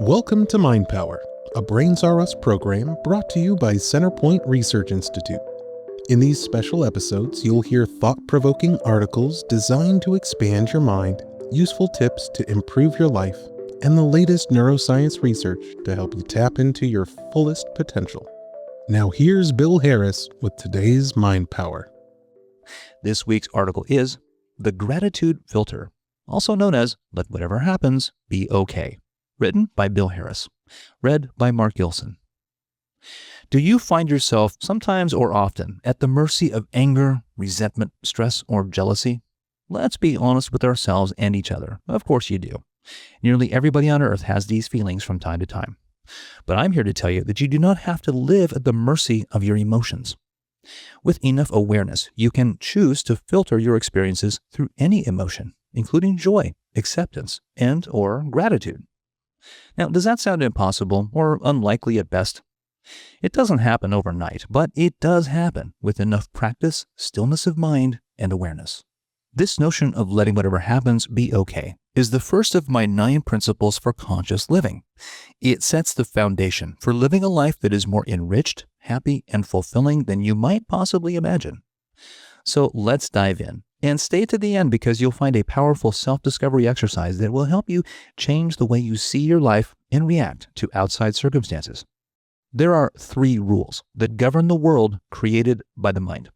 Welcome to Mind Power, a Brains R Us program brought to you by Centerpointe Research Institute. In these special episodes, you'll hear thought-provoking articles designed to expand your mind, useful tips to improve your life, and the latest neuroscience research to help you tap into your fullest potential. Now here's Bill Harris with today's Mind Power. This week's article is The Gratitude Filter, also known as Let Whatever Happens Be Okay, written by Bill Harris, read by Mark Gilson. Do you find yourself sometimes or often at the mercy of anger, resentment, stress, or jealousy? Let's be honest with ourselves and each other. Of course you do. Nearly everybody on earth has these feelings from time to time. But I'm here to tell you that you do not have to live at the mercy of your emotions. With enough awareness, you can choose to filter your experiences through any emotion, including joy, acceptance, and/or gratitude. Now, does that sound impossible or unlikely at best? It doesn't happen overnight, but it does happen with enough practice, stillness of mind, and awareness. This notion of letting whatever happens be okay is the first of my 9 principles for conscious living. It sets the foundation for living a life that is more enriched, happy, and fulfilling than you might possibly imagine. So let's dive in and stay to the end because you'll find a powerful self-discovery exercise that will help you change the way you see your life and react to outside circumstances. There are 3 rules that govern the world created by the mind.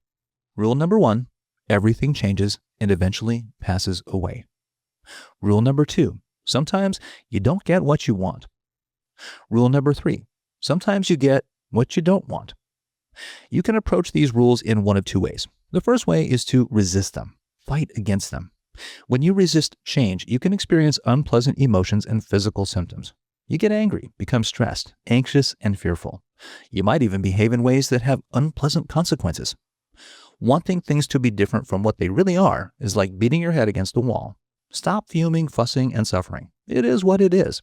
Rule number 1, everything changes and eventually passes away. Rule number 2, sometimes you don't get what you want. Rule number 3, sometimes you get what you don't want. You can approach these rules in one of 2 ways. The first way is to resist them, fight against them. When you resist change, you can experience unpleasant emotions and physical symptoms. You get angry, become stressed, anxious, and fearful. You might even behave in ways that have unpleasant consequences. Wanting things to be different from what they really are is like beating your head against a wall. Stop fuming, fussing, and suffering. It is what it is.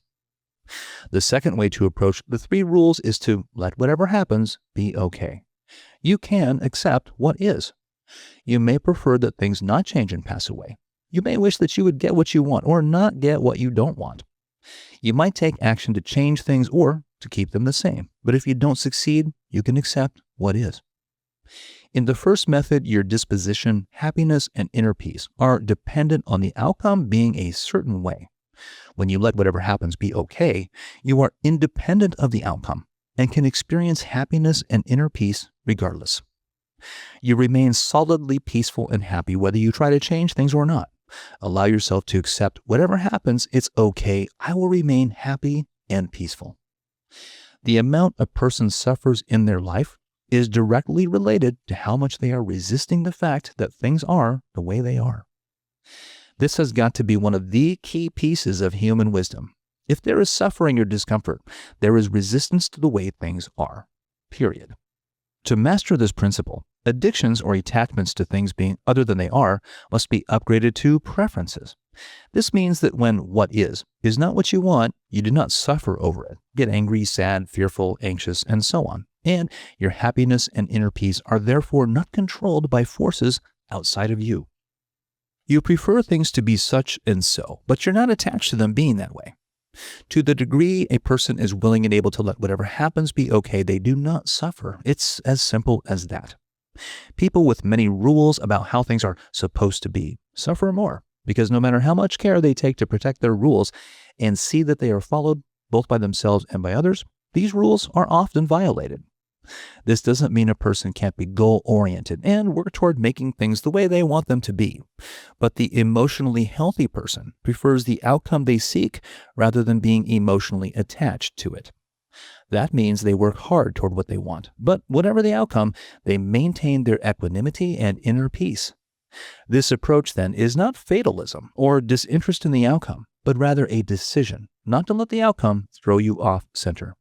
The second way to approach the 3 rules is to let whatever happens be okay. You can accept what is. You may prefer that things not change and pass away. You may wish that you would get what you want or not get what you don't want. You might take action to change things or to keep them the same. But if you don't succeed, you can accept what is. In the first method, your disposition, happiness, and inner peace are dependent on the outcome being a certain way. When you let whatever happens be okay, you are independent of the outcome and can experience happiness and inner peace regardless. You remain solidly peaceful and happy whether you try to change things or not. Allow yourself to accept whatever happens, it's okay, I will remain happy and peaceful. The amount a person suffers in their life is directly related to how much they are resisting the fact that things are the way they are. This has got to be one of the key pieces of human wisdom. If there is suffering or discomfort, there is resistance to the way things are, period. To master this principle, addictions or attachments to things being other than they are must be upgraded to preferences. This means that when what is not what you want, you do not suffer over it, get angry, sad, fearful, anxious, and so on. And your happiness and inner peace are therefore not controlled by forces outside of you. You prefer things to be such and so, but you're not attached to them being that way. To the degree a person is willing and able to let whatever happens be okay, they do not suffer. It's as simple as that. People with many rules about how things are supposed to be suffer more because no matter how much care they take to protect their rules and see that they are followed both by themselves and by others, these rules are often violated. This doesn't mean a person can't be goal-oriented and work toward making things the way they want them to be. But the emotionally healthy person prefers the outcome they seek rather than being emotionally attached to it. That means they work hard toward what they want, but whatever the outcome, they maintain their equanimity and inner peace. This approach, then, is not fatalism or disinterest in the outcome, but rather a decision not to let the outcome throw you off center.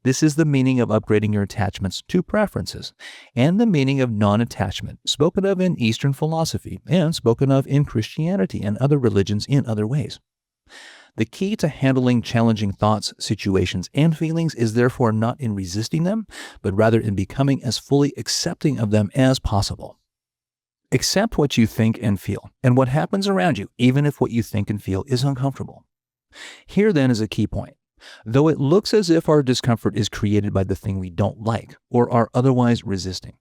This is the meaning of upgrading your attachments to preferences, and the meaning of non-attachment, spoken of in Eastern philosophy and spoken of in Christianity and other religions in other ways. The key to handling challenging thoughts, situations, and feelings is therefore not in resisting them, but rather in becoming as fully accepting of them as possible. Accept what you think and feel, and what happens around you, even if what you think and feel is uncomfortable. Here then is a key point. though it looks as if our discomfort is created by the thing we don't like or are otherwise resisting.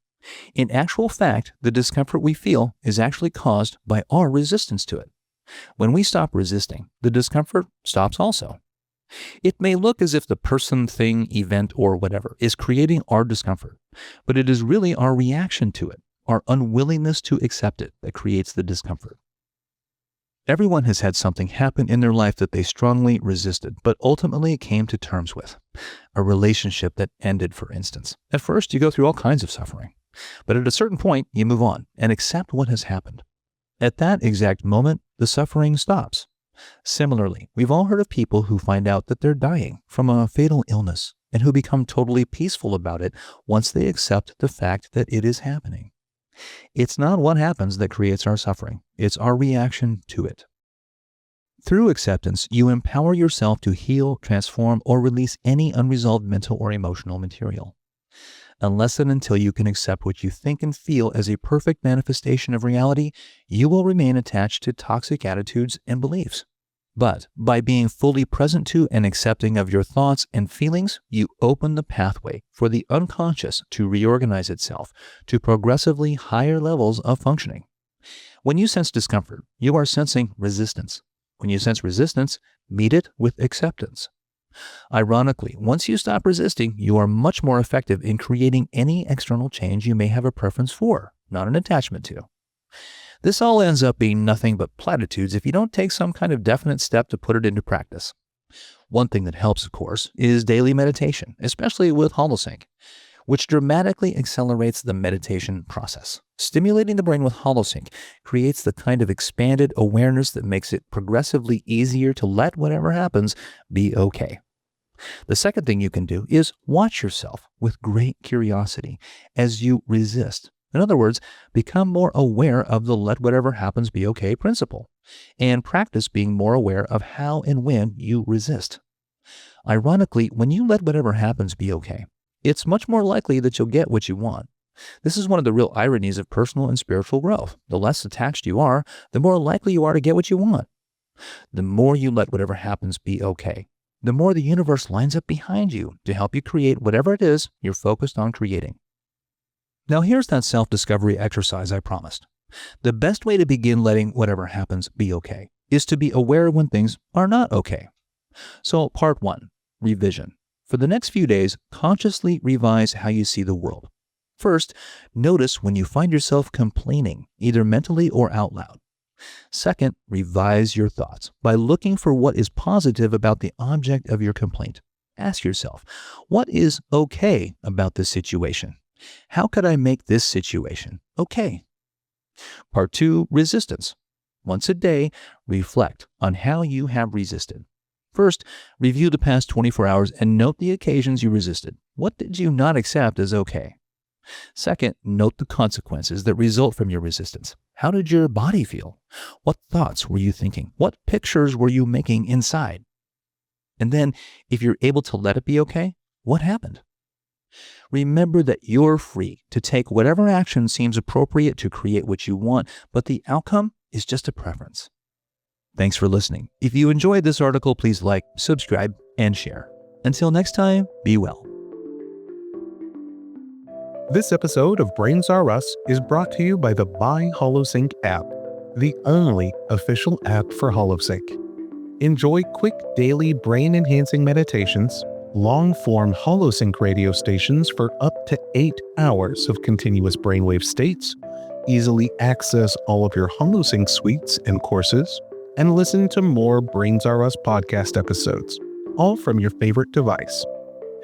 In actual fact, the discomfort we feel is actually caused by our resistance to it. When we stop resisting, the discomfort stops also. It may look as if the person, thing, event, or whatever is creating our discomfort, but it is really our reaction to it, our unwillingness to accept it, that creates the discomfort. Everyone has had something happen in their life that they strongly resisted, but ultimately came to terms with. A relationship that ended, for instance. At first, you go through all kinds of suffering, but at a certain point, you move on and accept what has happened. At that exact moment, the suffering stops. Similarly, we've all heard of people who find out that they're dying from a fatal illness and who become totally peaceful about it once they accept the fact that it is happening. It's not what happens that creates our suffering. It's our reaction to it. Through acceptance, you empower yourself to heal, transform, or release any unresolved mental or emotional material. Unless and until you can accept what you think and feel as a perfect manifestation of reality, you will remain attached to toxic attitudes and beliefs. But by being fully present to and accepting of your thoughts and feelings, you open the pathway for the unconscious to reorganize itself to progressively higher levels of functioning. When you sense discomfort, you are sensing resistance. When you sense resistance, meet it with acceptance. Ironically, once you stop resisting, you are much more effective in creating any external change you may have a preference for, not an attachment to. This all ends up being nothing but platitudes if you don't take some kind of definite step to put it into practice. One thing that helps, of course, is daily meditation, especially with HoloSync, which dramatically accelerates the meditation process. Stimulating the brain with HoloSync creates the kind of expanded awareness that makes it progressively easier to let whatever happens be okay. The second thing you can do is watch yourself with great curiosity as you resist. In other words, become more aware of the let whatever happens be okay principle, and practice being more aware of how and when you resist. Ironically, when you let whatever happens be okay, it's much more likely that you'll get what you want. This is one of the real ironies of personal and spiritual growth. The less attached you are, the more likely you are to get what you want. The more you let whatever happens be okay, the more the universe lines up behind you to help you create whatever it is you're focused on creating. Now here's that self-discovery exercise I promised. The best way to begin letting whatever happens be okay is to be aware when things are not okay. So part 1, revision. For the next few days, consciously revise how you see the world. First, notice when you find yourself complaining, either mentally or out loud. Second, revise your thoughts by looking for what is positive about the object of your complaint. Ask yourself, what is okay about this situation? How could I make this situation okay? Part 2, resistance. Once a day, reflect on how you have resisted. First, review the past 24 hours and note the occasions you resisted. What did you not accept as okay? Second, note the consequences that result from your resistance. How did your body feel? What thoughts were you thinking? What pictures were you making inside? And then, if you're able to let it be okay, what happened? Remember that you're free to take whatever action seems appropriate to create what you want, but the outcome is just a preference. Thanks for listening. If you enjoyed this article, please like, subscribe, and share. Until next time, be well. This episode of Brains Are Us is brought to you by the Buy HoloSync app, the only official app for HoloSync. Enjoy quick daily brain-enhancing meditations, long-form HoloSync radio stations for up to 8 hours of continuous brainwave states, easily access all of your HoloSync suites and courses, and listen to more Brains Are Us podcast episodes, all from your favorite device.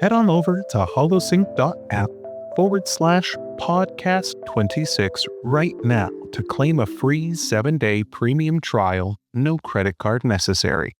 Head on over to holosync.app/podcast26 right now to claim a free 7-day premium trial, no credit card necessary.